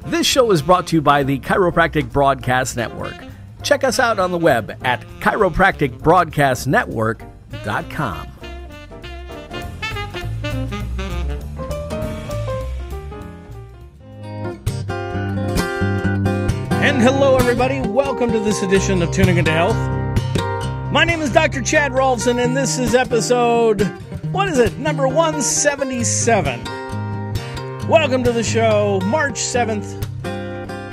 This show is brought to you by the Chiropractic Broadcast Network. Check us out on the web at chiropracticbroadcastnetwork.com. And hello, everybody. Welcome to this edition of Tuning into Health. My name is Dr. Chad Rohlfsen, and this is episode, number 177. Welcome to the show, March 7th,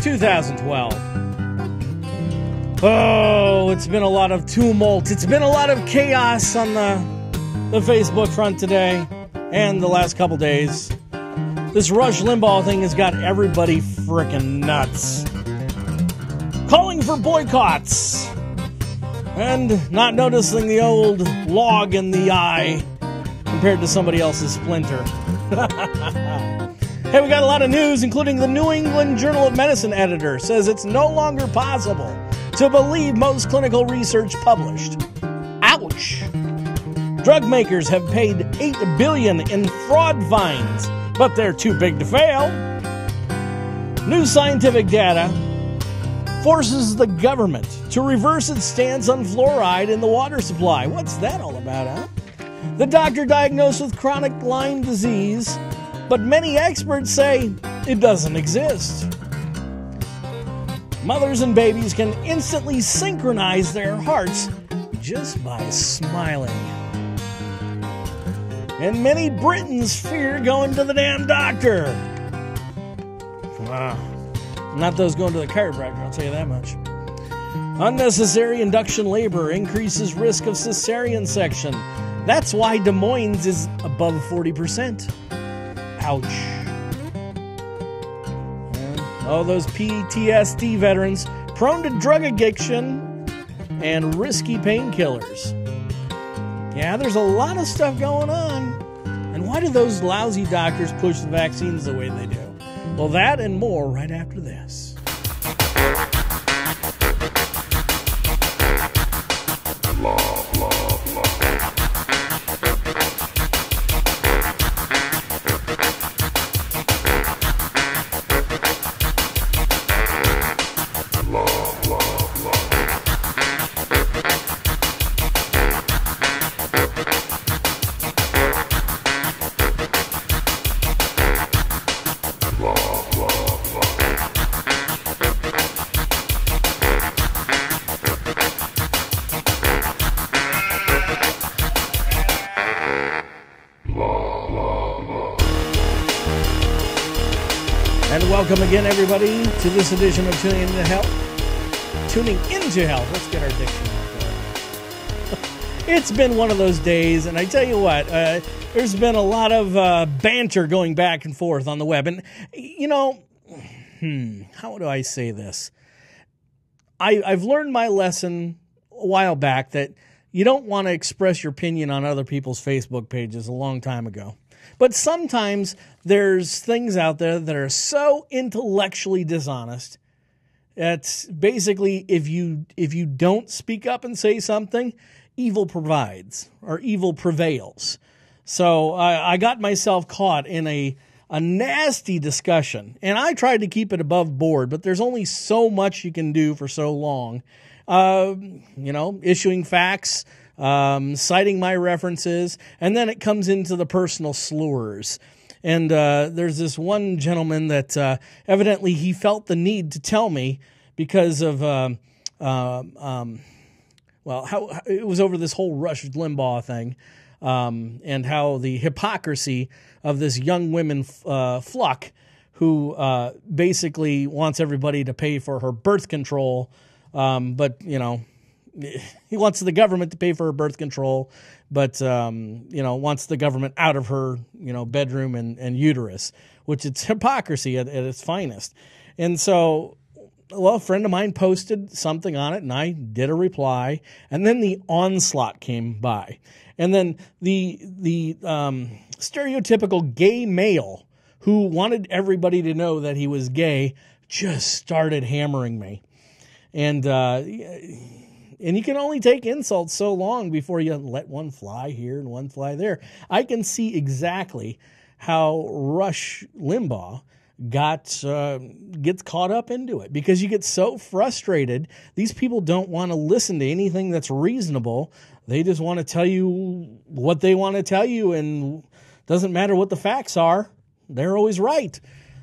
2012. Oh, it's been a lot of tumult. It's been a lot of chaos on the Facebook front today and the last couple days. This Rush Limbaugh thing has got everybody frickin' nuts. Calling for boycotts and not noticing the old log in the eye compared to somebody else's splinter. Hey, we got a lot of news, including the New England Journal of Medicine editor says it's no longer possible to believe most clinical research published. Ouch! Drugmakers have paid $8 billion in fraud fines, but they're too big to fail. New scientific data forces the government to reverse its stance on fluoride in the water supply. What's that all about, huh? The doctor diagnosed with chronic Lyme disease, but many experts say it doesn't exist. Mothers and babies can instantly synchronize their hearts just by smiling. And many Britons fear going to the damn doctor. Wow. Not those going to the chiropractor, I'll tell you that much. Unnecessary induction labor increases risk of cesarean section. That's why Des Moines is above 40%. Ouch. Oh, those PTSD veterans prone to drug addiction and risky painkillers. Yeah, there's a lot of stuff going on. And why do those lousy doctors push the vaccines the way they do? Well, that and more right after this. Welcome again, everybody, to this edition of Tuning into Health. Tuning into Health. Let's get our diction out there. It's been one of those days, and I tell you what, there's been a lot of banter going back and forth on the web. And, you know, how do I say this? I've learned my lesson a while back that you don't want to express your opinion on other people's Facebook pages a long time ago. But sometimes there's things out there that are so intellectually dishonest that basically if you don't speak up and say something, evil provides or evil prevails. So I got myself caught in a nasty discussion, and I tried to keep it above board, but there's only so much you can do for so long. Issuing facts, citing my references, and then it comes into the personal slurs. And there's this one gentleman that evidently he felt the need to tell me because of, how it was over this whole Rush Limbaugh thing, and how the hypocrisy of this young woman Fluck, who basically wants everybody to pay for her birth control, but, you know, he wants the government to pay for her birth control, but, wants the government out of her, bedroom and uterus, which it's hypocrisy at its finest. And so, well, a friend of mine posted something on it, and I did a reply, and then the onslaught came by. And then the stereotypical gay male who wanted everybody to know that he was gay just started hammering me. And you can only take insults so long before you let one fly here and one fly there. I can see exactly how Rush Limbaugh gets caught up into it because you get so frustrated. These people don't want to listen to anything that's reasonable. They just want to tell you what they want to tell you, and doesn't matter what the facts are. They're always right.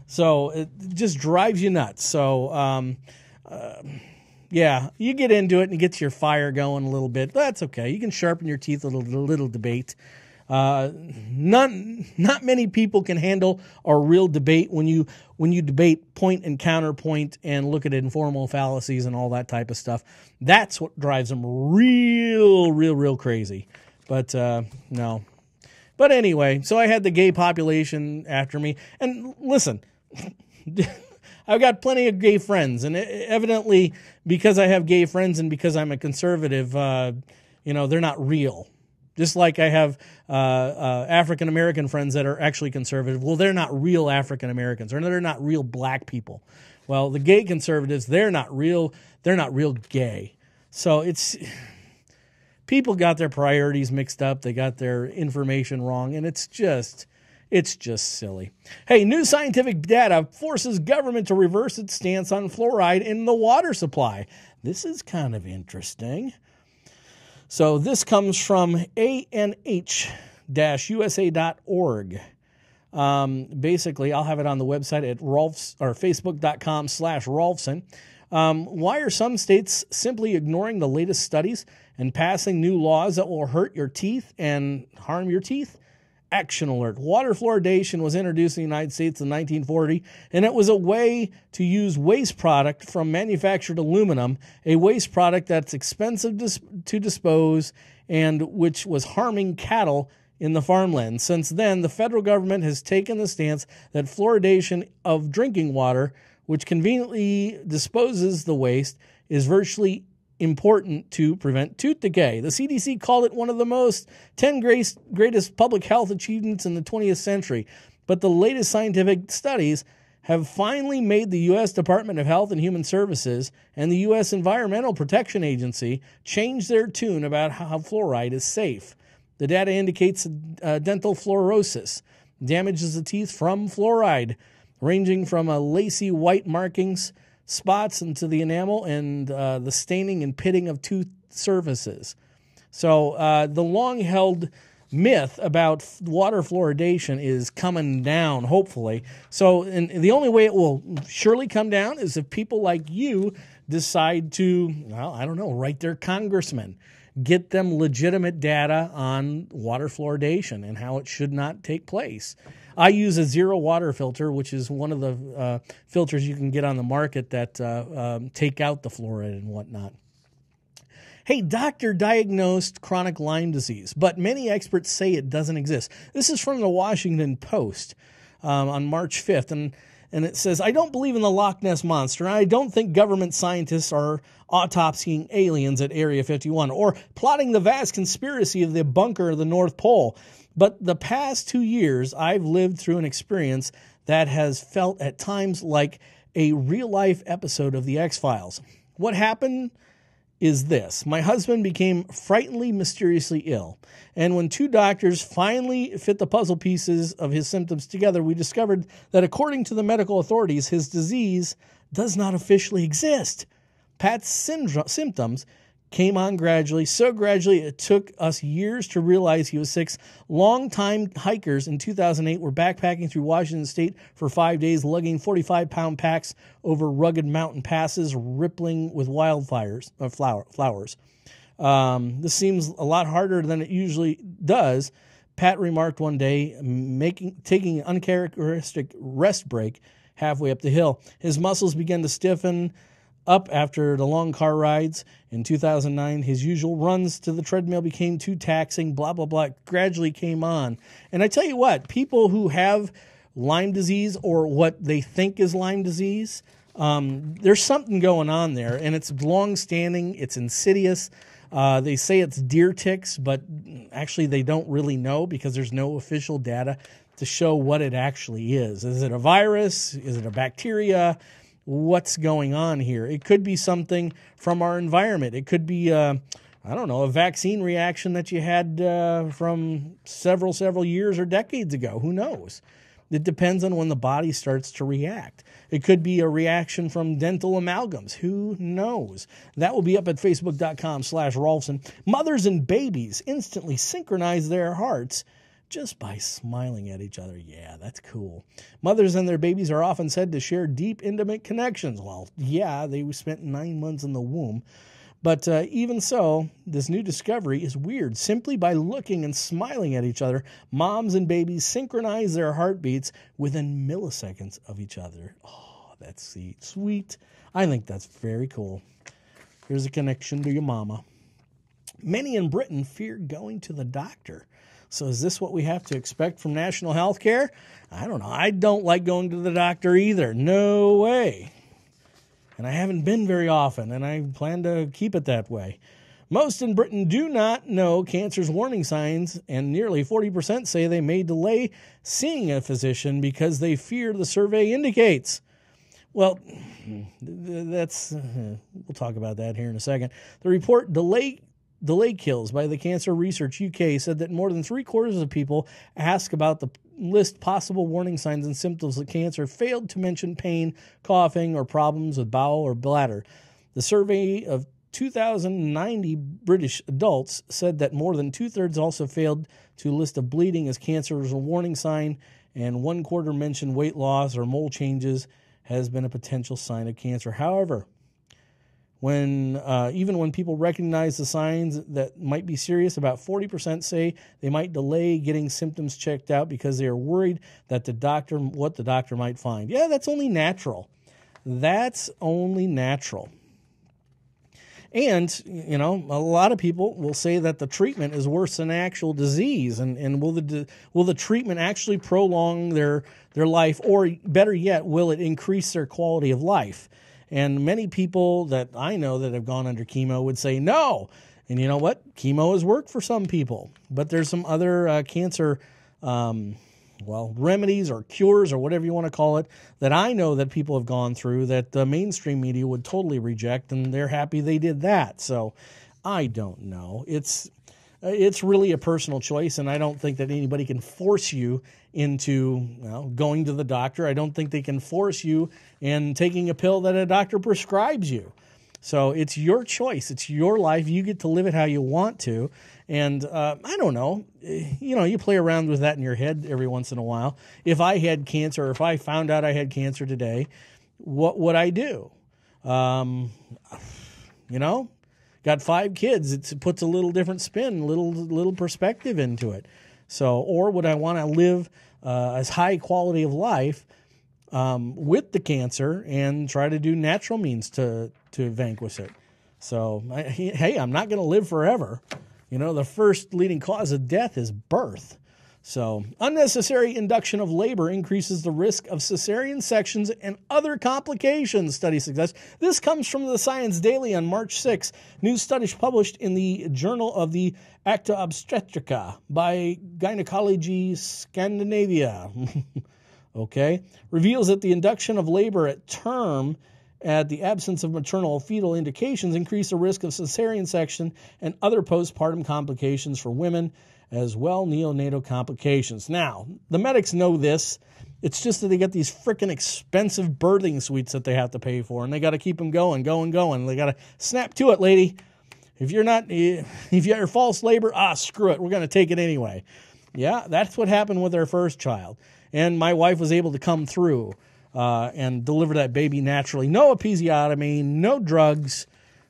So it just drives you nuts. So, yeah, you get into it and it gets your fire going a little bit. That's okay. You can sharpen your teeth with a little debate. Not many people can handle a real debate when you debate point and counterpoint and look at informal fallacies and all that type of stuff. That's what drives them real crazy. But no. But anyway, so I had the gay population after me. And listen, I've got plenty of gay friends, and evidently because I have gay friends and because I'm a conservative, they're not real. Just like I have African-American friends that are actually conservative. Well, they're not real African-Americans, or they're not real black people. Well, the gay conservatives, they're not real gay. So people got their priorities mixed up. They got their information wrong, and it's just silly. Hey, new scientific data forces government to reverse its stance on fluoride in the water supply. This is kind of interesting. So this comes from anh-usa.org. Basically, I'll have it on the website at facebook.com/Rohlfsen. Why are some states simply ignoring the latest studies and passing new laws that will hurt your teeth and harm your teeth? Action alert. Water fluoridation was introduced in the United States in 1940, and it was a way to use waste product from manufactured aluminum, a waste product that's expensive to dispose and which was harming cattle in the farmland. Since then, the federal government has taken the stance that fluoridation of drinking water, which conveniently disposes the waste, is virtually important to prevent tooth decay. The CDC called it one of the 10 greatest public health achievements in the 20th century. But the latest scientific studies have finally made the U.S. Department of Health and Human Services and the U.S. Environmental Protection Agency change their tune about how fluoride is safe. The data indicates dental fluorosis damages the teeth from fluoride, ranging from lacy white markings, spots into the enamel, and the staining and pitting of tooth surfaces. So the long-held myth about water fluoridation is coming down, hopefully. So and the only way it will surely come down is if people like you decide to, write their congressman, get them legitimate data on water fluoridation and how it should not take place. I use a zero water filter, which is one of the filters you can get on the market that take out the fluoride and whatnot. Hey, doctor diagnosed chronic Lyme disease, but many experts say it doesn't exist. This is from the Washington Post on March 5th, and it says, I don't believe in the Loch Ness Monster, and I don't think government scientists are autopsying aliens at Area 51 or plotting the vast conspiracy of the bunker of the North Pole. But the past 2 years, I've lived through an experience that has felt at times like a real-life episode of The X-Files. What happened is this. My husband became frighteningly, mysteriously ill. And when two doctors finally fit the puzzle pieces of his symptoms together, we discovered that according to the medical authorities, his disease does not officially exist. Pat's symptoms came on gradually, so gradually it took us years to realize he was sick. Long-time hikers in 2008 were backpacking through Washington State for 5 days, lugging 45-pound packs over rugged mountain passes, rippling with wildfires of flowers. This seems a lot harder than it usually does, Pat remarked one day, taking an uncharacteristic rest break halfway up the hill. His muscles began to stiffen up after the long car rides. In 2009, his usual runs to the treadmill became too taxing, blah, blah, blah. It gradually came on. And I tell you what, people who have Lyme disease or what they think is Lyme disease, there's something going on there, and it's long-standing, it's insidious. They say it's deer ticks, but actually they don't really know because there's no official data to show what it actually is. Is it a virus? Is it a bacteria? What's going on here? It could be something from our environment. It could be, a vaccine reaction that you had from several years or decades ago. Who knows? It depends on when the body starts to react. It could be a reaction from dental amalgams. Who knows? That will be up at facebook.com/Rohlfsen. Mothers and babies instantly synchronize their hearts just by smiling at each other. Yeah, that's cool. Mothers and their babies are often said to share deep, intimate connections. Well, yeah, they spent 9 months in the womb. But even so, this new discovery is weird. Simply by looking and smiling at each other, moms and babies synchronize their heartbeats within milliseconds of each other. Oh, that's sweet. I think that's very cool. Here's a connection to your mama. Many in Britain fear going to the doctor. So is this what we have to expect from national health care? I don't know. I don't like going to the doctor either. No way. And I haven't been very often, and I plan to keep it that way. Most in Britain do not know cancer's warning signs, and nearly 40% say they may delay seeing a physician because they fear the survey indicates. Well, we'll talk about that here in a second. The report, Delay Kills by the Cancer Research UK, said that more than 3/4 of people asked about the list possible warning signs and symptoms of cancer failed to mention pain, coughing, or problems with bowel or bladder. The survey of 2,090 British adults said that more than 2/3 also failed to list of bleeding as cancer as a warning sign, and 1/4 mentioned weight loss or mole changes has been a potential sign of cancer. However, even when people recognize the signs that might be serious, about 40% say they might delay getting symptoms checked out because they are worried that what the doctor might find. Yeah, that's only natural. That's only natural. And, a lot of people will say that the treatment is worse than actual disease. And will the treatment actually prolong their life? Or better yet, will it increase their quality of life? And many people that I know that have gone under chemo would say no. And you know what? Chemo has worked for some people. But there's some other cancer remedies or cures or whatever you want to call it that I know that people have gone through that the mainstream media would totally reject, and they're happy they did that. So I don't know. It's really a personal choice, and I don't think that anybody can force you into going to the doctor. I don't think they can force you in taking a pill that a doctor prescribes you. So it's your choice. It's your life. You get to live it how you want to. And I don't know. You play around with that in your head every once in a while. If I had cancer, or if I found out I had cancer today, what would I do? Got 5 kids. It puts a little different spin, little perspective into it. So, or would I want to live as high quality of life with the cancer and try to do natural means to vanquish it? So, I'm not going to live forever. The first leading cause of death is birth. So, unnecessary induction of labor increases the risk of cesarean sections and other complications, study suggests. This comes from the Science Daily on March 6. News studies published in the Journal of the Acta Obstetrica by Gynecology Scandinavia. Okay. Reveals that the induction of labor at term at the absence of maternal or fetal indications increase the risk of cesarean section and other postpartum complications for women, as well neonatal complications. Now, the medics know this. It's just that they get these freaking expensive birthing suites that they have to pay for, and they got to keep them going. They got to snap to it, lady. If you're false labor, screw it. We're going to take it anyway. Yeah, that's what happened with our first child. And my wife was able to come through and deliver that baby naturally. No episiotomy, no drugs.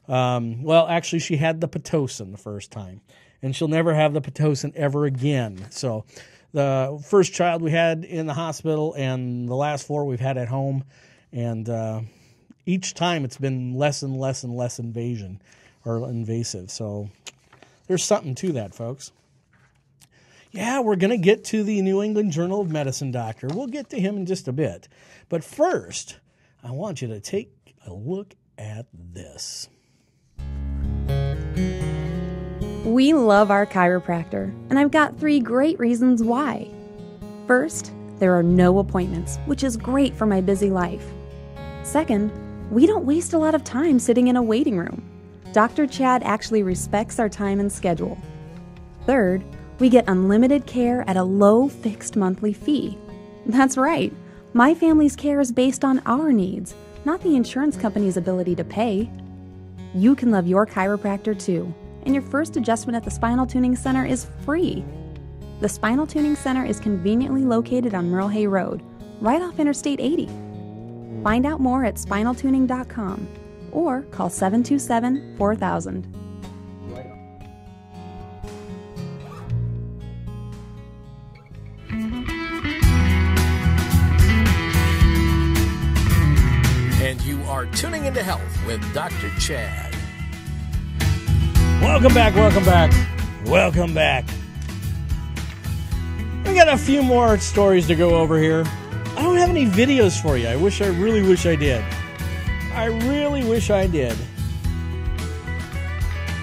Actually, she had the Pitocin the first time, and she'll never have the Pitocin ever again. So the first child we had in the hospital and the last 4 we've had at home, and each time it's been less and less and less invasive. So there's something to that, folks. Yeah, we're going to get to the New England Journal of Medicine doctor. We'll get to him in just a bit. But first, I want you to take a look at this. We love our chiropractor, and I've got 3 great reasons why. First, there are no appointments, which is great for my busy life. Second, we don't waste a lot of time sitting in a waiting room. Dr. Chad actually respects our time and schedule. Third, we get unlimited care at a low fixed monthly fee. That's right. My family's care is based on our needs, not the insurance company's ability to pay. You can love your chiropractor too, and your first adjustment at the Spinal Tuning Center is free. The Spinal Tuning Center is conveniently located on Merle Hay Road, right off Interstate 80. Find out more at spinaltuning.com or call 727-4000. And you are tuning into Health with Dr. Chad. Welcome back, welcome back, welcome back. We got a few more stories to go over here. I don't have any videos for you. I really wish I did. I really wish I did.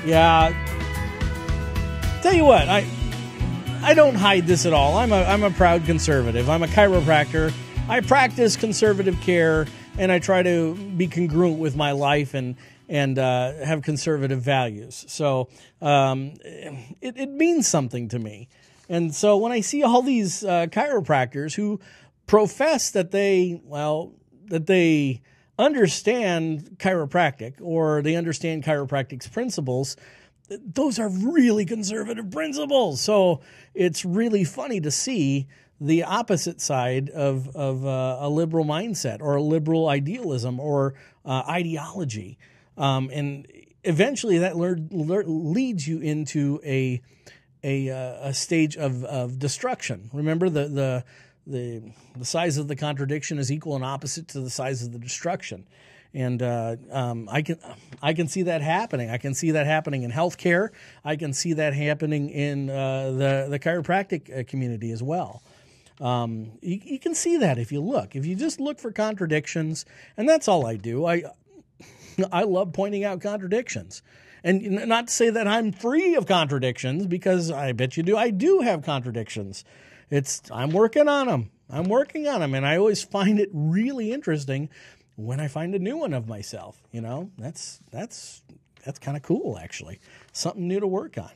Yeah. Tell you what, I don't hide this at all. I'm a proud conservative. I'm a chiropractor. I practice conservative care, and I try to be congruent with my life and have conservative values. So it means something to me. And so when I see all these chiropractors who profess that they understand chiropractic or they understand chiropractic's principles, those are really conservative principles. So it's really funny to see the opposite side of a liberal mindset or a liberal idealism or ideology. And eventually that leads you into a stage of destruction. Remember, the size of the contradiction is equal and opposite to the size of the destruction. And I can see that happening. I can see that happening in healthcare. I can see that happening in the chiropractic community as well. You can see that if you look. If you just look for contradictions, and that's all I do. I love pointing out contradictions. And not to say that I'm free of contradictions, because I bet you do. I do have contradictions. I'm working on them. And I always find it really interesting when I find a new one of myself. You know, that's kind of cool, actually. Something new to work on.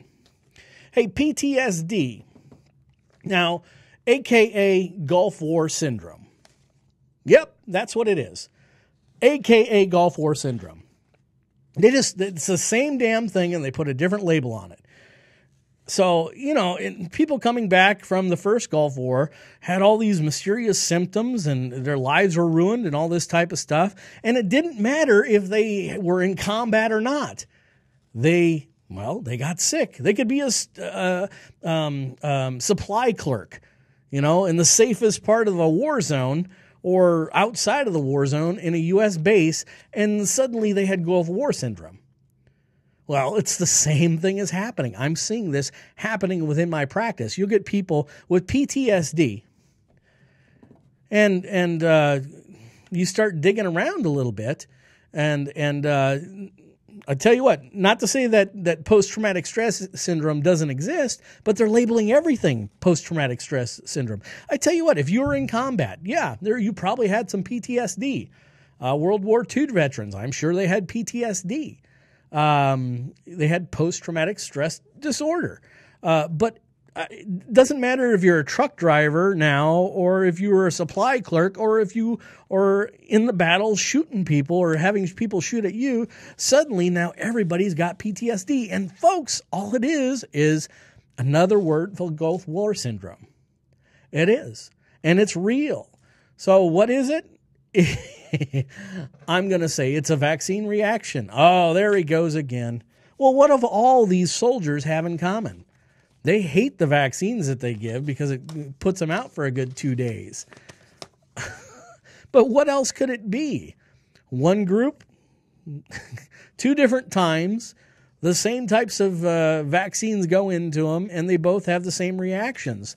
Hey, PTSD. Now, AKA Gulf War Syndrome. Yep, that's what it is. AKA Gulf War Syndrome. It's the same damn thing, and they put a different label on it. So, you know, people coming back from the first Gulf War had all these mysterious symptoms, and their lives were ruined and all this type of stuff. And it didn't matter if they were in combat or not. They got sick. They could be a supply clerk, you know, in the safest part of a war zone, or outside of the war zone in a U.S. base, and suddenly they had Gulf War syndrome. Well, it's the same thing is happening. I'm seeing this happening within my practice. You'll get people with PTSD, and you start digging around a little bit, and I tell you what, not to say that post-traumatic stress syndrome doesn't exist, but they're labeling everything post-traumatic stress syndrome. I tell you what, if you were in combat, you probably had some PTSD. World War II veterans, I'm sure they had PTSD. They had post-traumatic stress disorder. But it doesn't matter if you're a truck driver now, or if you were a supply clerk, or if you are in the battle shooting people or having people shoot at you. Suddenly now everybody's got PTSD. And folks, all it is another word for Gulf War syndrome. It is. And it's real. So what is it? I'm going to say it's a vaccine reaction. Oh, there he goes again. Well, what do all these soldiers have in common? They hate the vaccines that they give because it puts them out for a good 2 days. But what else could it be? One group, 2 different times, the same types of vaccines go into them, and they both have the same reactions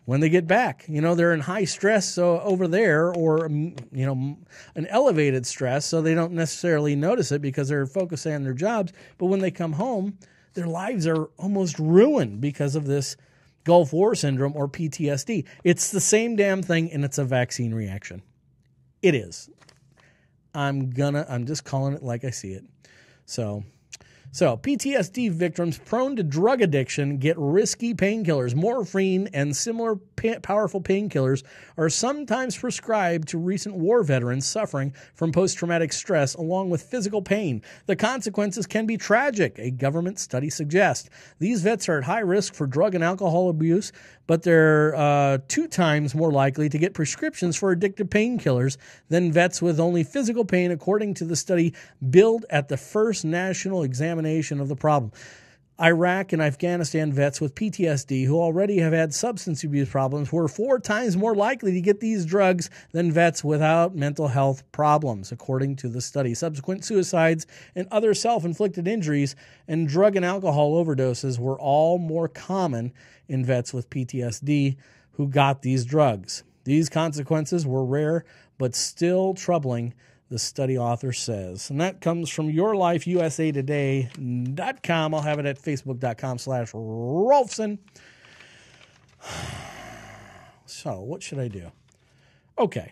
when they get back. You know, they're in high stress over there, or, you know, an elevated stress, so they don't necessarily notice it because they're focusing on their jobs. But when they come home, their lives are almost ruined because of this Gulf War syndrome or PTSD. It's the same damn thing, and it's a vaccine reaction. It is. I'm just calling it like I see it. So So, PTSD victims prone to drug addiction get risky painkillers. Morphine and similar powerful painkillers are sometimes prescribed to recent war veterans suffering from post-traumatic stress along with physical pain. The consequences can be tragic, a government study suggests. These vets are at high risk for drug and alcohol abuse, but they're 2 times more likely to get prescriptions for addictive painkillers than vets with only physical pain, according to the study billed at the first national examination of the problem. Iraq and Afghanistan vets with PTSD who already have had substance abuse problems were 4 times more likely to get these drugs than vets without mental health problems, according to the study. Subsequent suicides and other self-inflicted injuries and drug and alcohol overdoses were all more common in vets with PTSD who got these drugs. These consequences were rare but still troubling, the study author says. And that comes from YourLifeUSAToday.com. I'll have it at Facebook.com/Rohlfsen. So, what should I do? Okay,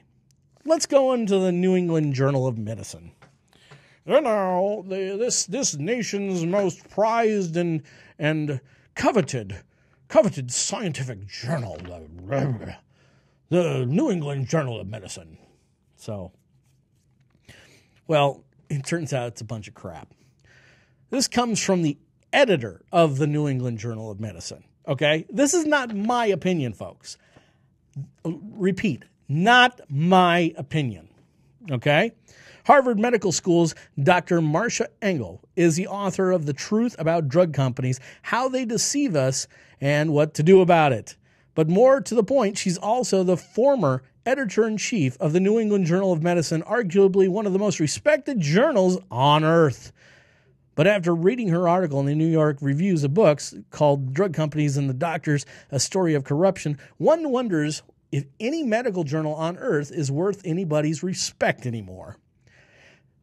let's go into the New England Journal of Medicine. You know, this nation's most prized and coveted scientific journal, the New England Journal of Medicine. So, well, it turns out it's a bunch of crap. This comes from the editor of the New England Journal of Medicine, okay? This is not my opinion, folks. Repeat, not my opinion, okay? Harvard Medical School's Dr. Marcia Engel is the author of The Truth About Drug Companies, How They Deceive Us, and What to Do About It. But more to the point, she's also the former editor-in-chief of the New England Journal of Medicine, arguably one of the most respected journals on earth. But after reading her article in the New York Reviews of Books called Drug Companies and the Doctors, A Story of Corruption, one wonders if any medical journal on earth is worth anybody's respect anymore.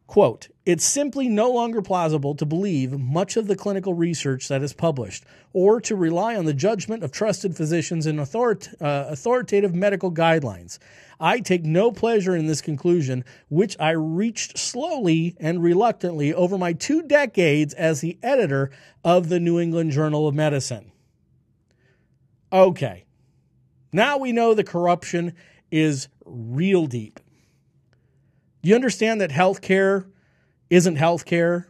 Quote, it's simply no longer plausible to believe much of the clinical research that is published or to rely on the judgment of trusted physicians and authoritative medical guidelines. I take no pleasure in this conclusion, which I reached slowly and reluctantly over my 2 decades as the editor of the New England Journal of Medicine. Okay, now we know the corruption is real deep. Do you understand that healthcare isn't healthcare?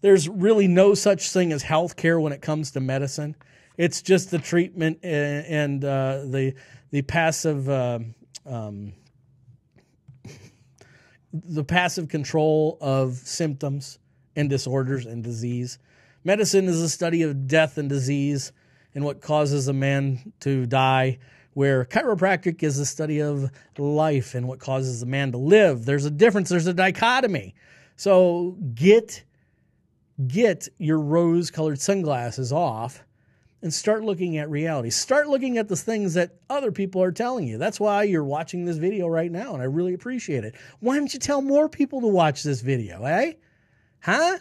There's really no such thing as healthcare when it comes to medicine. It's just the treatment and the passive control of symptoms and disorders and disease. Medicine is a study of death and disease and what causes a man to die, where chiropractic is the study of life and what causes a man to live. There's a difference. There's a dichotomy. So get your rose-colored sunglasses off and start looking at reality. Start looking at the things that other people are telling you. That's why you're watching this video right now, and I really appreciate it. Why don't you tell more people to watch this video, eh? Huh?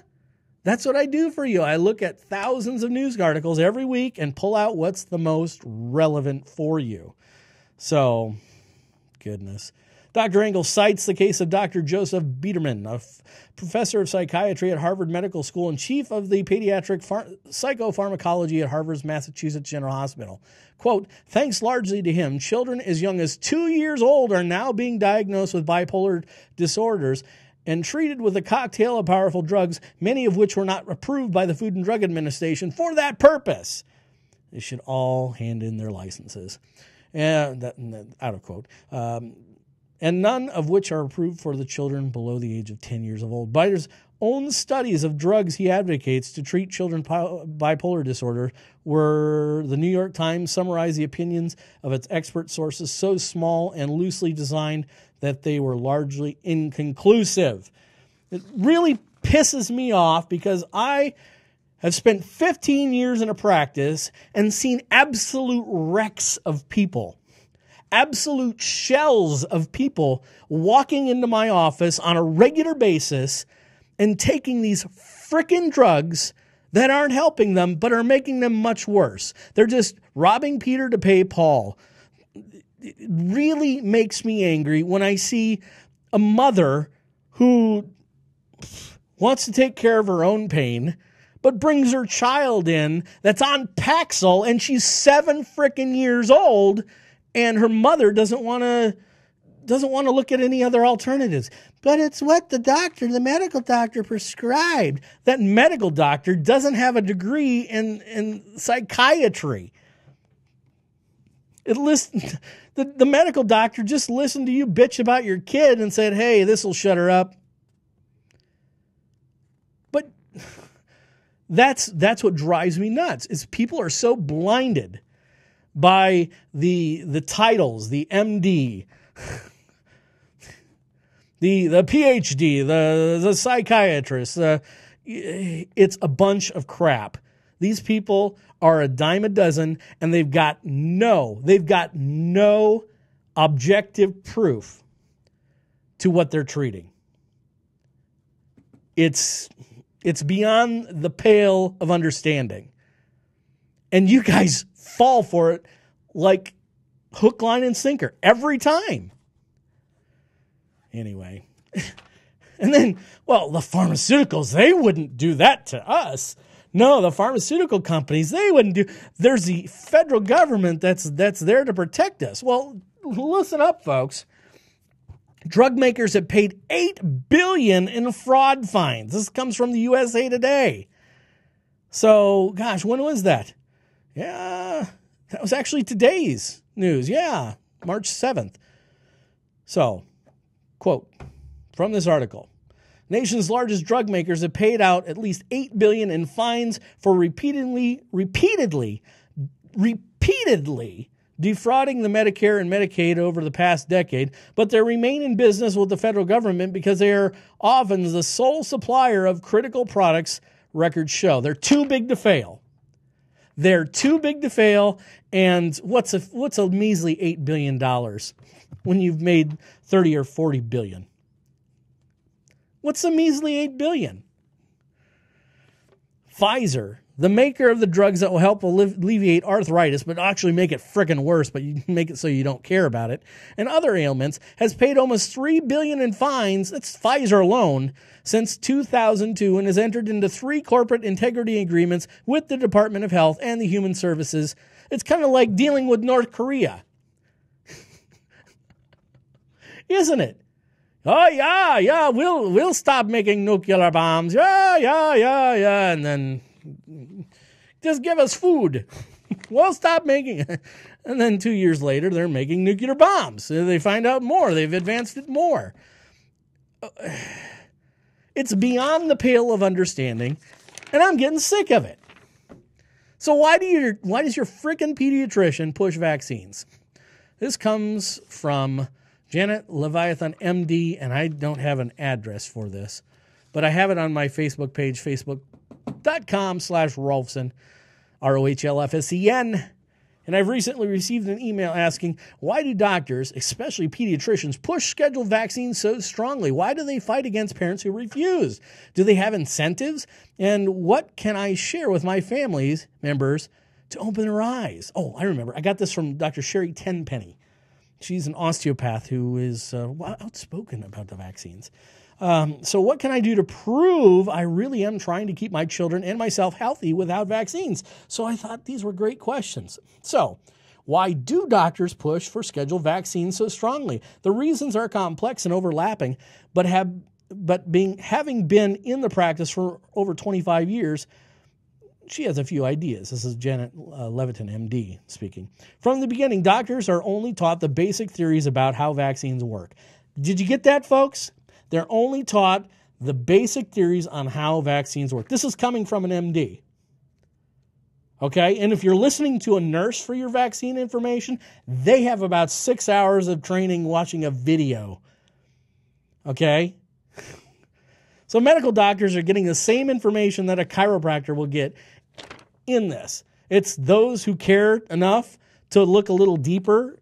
That's what I do for you. I look at thousands of news articles every week and pull out what's the most relevant for you. So, goodness. Dr. Engel cites the case of Dr. Joseph Biederman, a professor of psychiatry at Harvard Medical School and chief of the pediatric psychopharmacology at Harvard's Massachusetts General Hospital. Quote, thanks largely to him, children as young as 2 years old are now being diagnosed with bipolar disorders and treated with a cocktail of powerful drugs, many of which were not approved by the Food and Drug Administration for that purpose. They should all hand in their licenses. Out of quote. And none of which are approved for the children below the age of 10 years of old. Bider's own studies of drugs he advocates to treat children's bipolar disorder where the New York Times summarized the opinions of its expert sources so small and loosely designed that they were largely inconclusive. It really pisses me off because I have spent 15 years in a practice and seen absolute wrecks of people, absolute shells of people walking into my office on a regular basis and taking these frickin' drugs that aren't helping them but are making them much worse. They're just robbing Peter to pay Paul. It really makes me angry when I see a mother who wants to take care of her own pain, but brings her child in that's on Paxil, and she's 7 freaking years old, and her mother doesn't want to look at any other alternatives. But it's what the medical doctor prescribed. That medical doctor doesn't have a degree in psychiatry. The medical doctor just listened to you bitch about your kid and said, hey, this will shut her up. But that's what drives me nuts, is people are so blinded by the titles, the MD, the PhD, the psychiatrist. It's a bunch of crap. These people are a dime a dozen, and they've got no objective proof to what they're treating. It's beyond the pale of understanding. And you guys fall for it like hook, line, and sinker every time. Anyway. And then, well, the pharmaceuticals, they wouldn't do that to us. No, the pharmaceutical companies, they wouldn't do. There's the federal government that's there to protect us. Well, listen up, folks. Drugmakers have paid $8 billion in fraud fines. This comes from the USA Today. So, gosh, when was that? Yeah, that was actually today's news. Yeah, March 7th. So, quote from this article. Nation's largest drug makers have paid out at least $8 billion in fines for repeatedly defrauding the Medicare and Medicaid over the past decade, but they remain in business with the federal government because they are often the sole supplier of critical products, records show. They're too big to fail. They're too big to fail, and what's a measly $8 billion when you've made 30 or 40 billion? What's a measly $8 billion? Pfizer, the maker of the drugs that will help alleviate arthritis, but actually make it frickin' worse, but you make it so you don't care about it, and other ailments, has paid almost $3 billion in fines, that's Pfizer alone, since 2002, and has entered into 3 corporate integrity agreements with the Department of Health and the Human Services. It's kind of like dealing with North Korea. Isn't it? Oh, yeah, we'll stop making nuclear bombs. Yeah. And then just give us food. We'll stop making it. And then 2 years later, they're making nuclear bombs. They find out more. They've advanced it more. It's beyond the pale of understanding, and I'm getting sick of it. So why does your freaking pediatrician push vaccines? This comes from Janet Leviathan, MD, and I don't have an address for this, but I have it on my Facebook page, facebook.com/Rohlfsen, ROHLFSEN. And I've recently received an email asking, why do doctors, especially pediatricians, push scheduled vaccines so strongly? Why do they fight against parents who refuse? Do they have incentives? And what can I share with my family's members to open their eyes? Oh, I remember. I got this from Dr. Sherry Tenpenny. She's an osteopath who is outspoken about the vaccines. So what can I do to prove I really am trying to keep my children and myself healthy without vaccines? So I thought these were great questions. So why do doctors push for scheduled vaccines so strongly? The reasons are complex and overlapping, but having been in the practice for over 25 years, she has a few ideas. This is Janet Levitan, MD, speaking. From the beginning, doctors are only taught the basic theories about how vaccines work. Did you get that, folks? They're only taught the basic theories on how vaccines work. This is coming from an MD. Okay? And if you're listening to a nurse for your vaccine information, they have about 6 hours of training watching a video. Okay? So medical doctors are getting the same information that a chiropractor will get in this. It's those who care enough to look a little deeper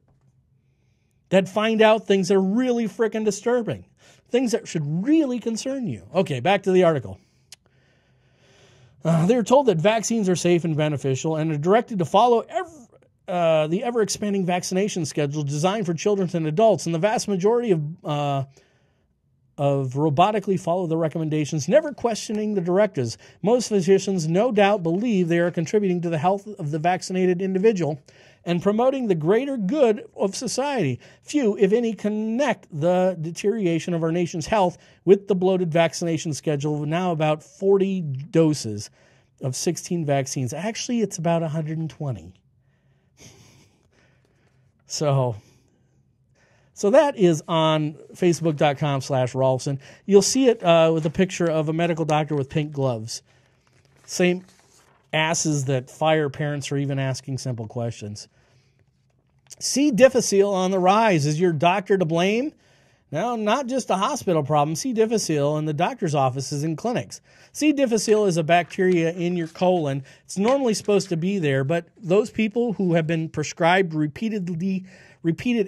that find out things that are really freaking disturbing. Things that should really concern you. Okay, back to the article. They were told that vaccines are safe and beneficial and are directed to follow the ever-expanding vaccination schedule designed for children and adults. And the vast majority of of robotically follow the recommendations, never questioning the directives. Most physicians no doubt believe they are contributing to the health of the vaccinated individual and promoting the greater good of society. Few, if any, connect the deterioration of our nation's health with the bloated vaccination schedule of now about 40 doses of 16 vaccines. Actually, it's about 120. So that is on Facebook.com/Rohlfsen. You'll see it with a picture of a medical doctor with pink gloves. Same asses that fire parents are even asking simple questions. C. difficile on the rise. Is your doctor to blame? No, not just a hospital problem. C. difficile in the doctor's offices and clinics. C. difficile is a bacteria in your colon. It's normally supposed to be there, but those people who have been prescribed repeated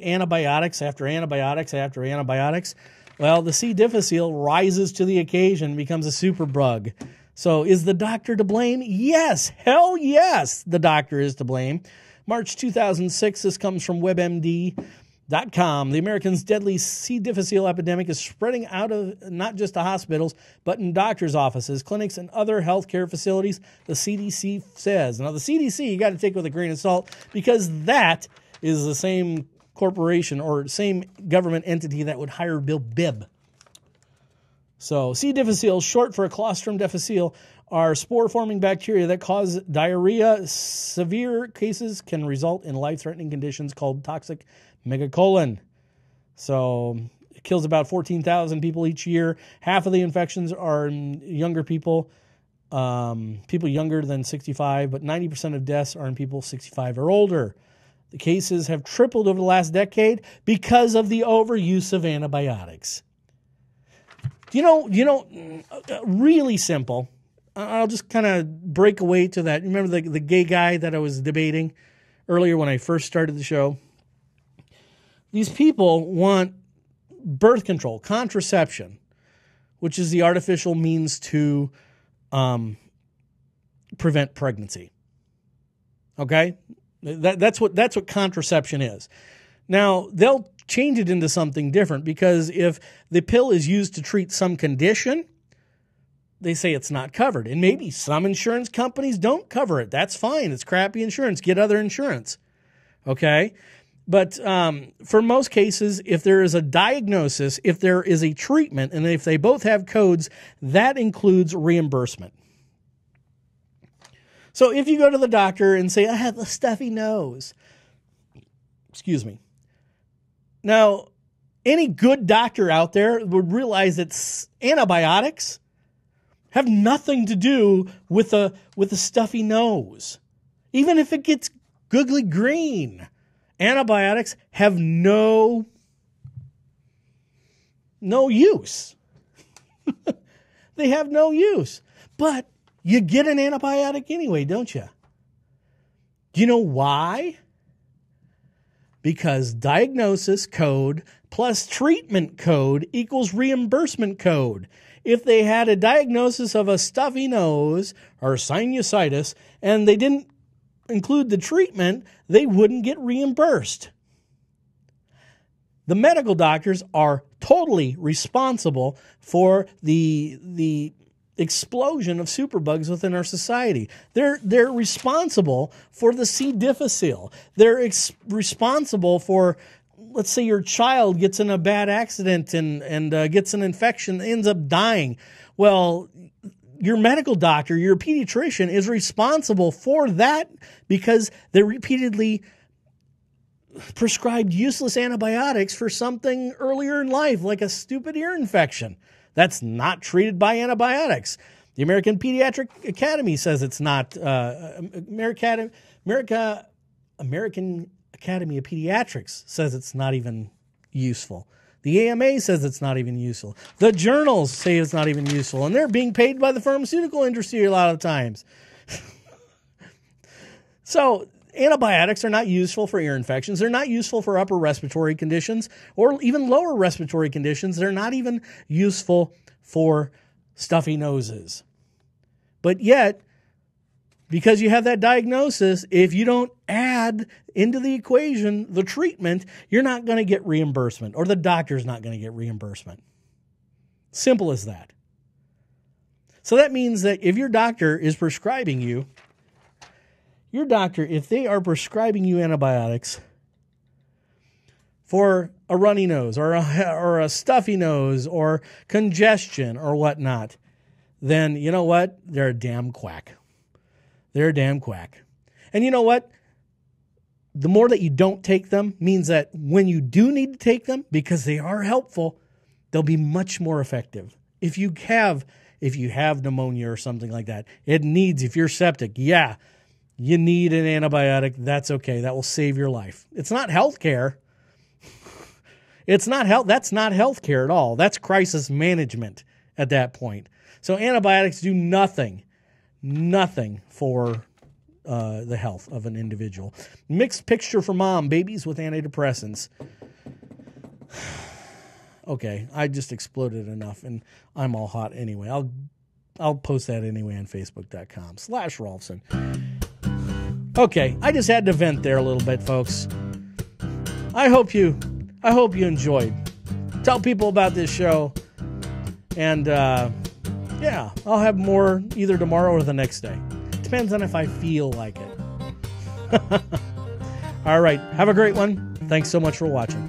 antibiotics after antibiotics after antibiotics, well, the C. difficile rises to the occasion, becomes a super bug. So is the doctor to blame? Yes. Hell yes, the doctor is to blame. March 2006, this comes from WebMD.com. The American's deadly C. difficile epidemic is spreading out of not just the hospitals, but in doctors' offices, clinics, and other healthcare facilities, the CDC says. Now, the CDC, you got to take with a grain of salt because that is the same corporation or same government entity that would hire Bill Bibb. So C. difficile, short for a Clostridium difficile, are spore-forming bacteria that cause diarrhea. Severe cases can result in life-threatening conditions called toxic megacolon. So it kills about 14,000 people each year. Half of the infections are in younger people, people younger than 65, but 90% of deaths are in people 65 or older. The cases have tripled over the last decade because of the overuse of antibiotics. Really simple. I'll just kind of break away to that. Remember the gay guy that I was debating earlier when I first started the show? These people want birth control, contraception, which is the artificial means to prevent pregnancy. Okay? That's what contraception is. Now, they'll change it into something different because if the pill is used to treat some condition, they say it's not covered. And maybe some insurance companies don't cover it. That's fine. It's crappy insurance. Get other insurance. Okay? But for most cases, if there is a diagnosis, if there is a treatment, and if they both have codes, that includes reimbursement. So if you go to the doctor and say, I have a stuffy nose. Excuse me. Now, any good doctor out there would realize that antibiotics have nothing to do with a stuffy nose. Even if it gets googly green, antibiotics have no use. They have no use. But you get an antibiotic anyway, don't you? Do you know why? Because diagnosis code plus treatment code equals reimbursement code. If they had a diagnosis of a stuffy nose or sinusitis and they didn't include the treatment, they wouldn't get reimbursed. The medical doctors are totally responsible for the explosion of superbugs within our society. They're responsible for the C. difficile. They're responsible for, let's say your child gets in a bad accident and gets an infection, ends up dying. Well, your medical doctor, your pediatrician is responsible for that because they repeatedly prescribed useless antibiotics for something earlier in life, like a stupid ear infection. That's not treated by antibiotics. The American Pediatric Academy says it's not. American Academy of Pediatrics says it's not even useful. The AMA says it's not even useful. The journals say it's not even useful, and they're being paid by the pharmaceutical industry a lot of times. So antibiotics are not useful for ear infections. They're not useful for upper respiratory conditions or even lower respiratory conditions. They're not even useful for stuffy noses. But yet, because you have that diagnosis, if you don't add into the equation the treatment, you're not going to get reimbursement, or the doctor's not going to get reimbursement. Simple as that. So that means that if your doctor is prescribing you, if they are prescribing you antibiotics for a runny nose or a stuffy nose or congestion or whatnot, then you know what? They're a damn quack. They're a damn quack. And you know what? The more that you don't take them means that when you do need to take them, because they are helpful, they'll be much more effective. If you have pneumonia or something like that, if you're septic, yeah, you need an antibiotic. That's okay. That will save your life. It's not health care. That's not health care at all. That's crisis management at that point. So antibiotics do nothing for the health of an individual. Mixed picture for mom, babies with antidepressants. Okay, I just exploded enough, and I'm all hot anyway. I'll post that anyway on Facebook.com/Rohlfsen. Okay, I just had to vent there a little bit, folks. I hope you enjoyed. Tell people about this show, and yeah, I'll have more either tomorrow or the next day. Depends on if I feel like it. All right, have a great one. Thanks so much for watching.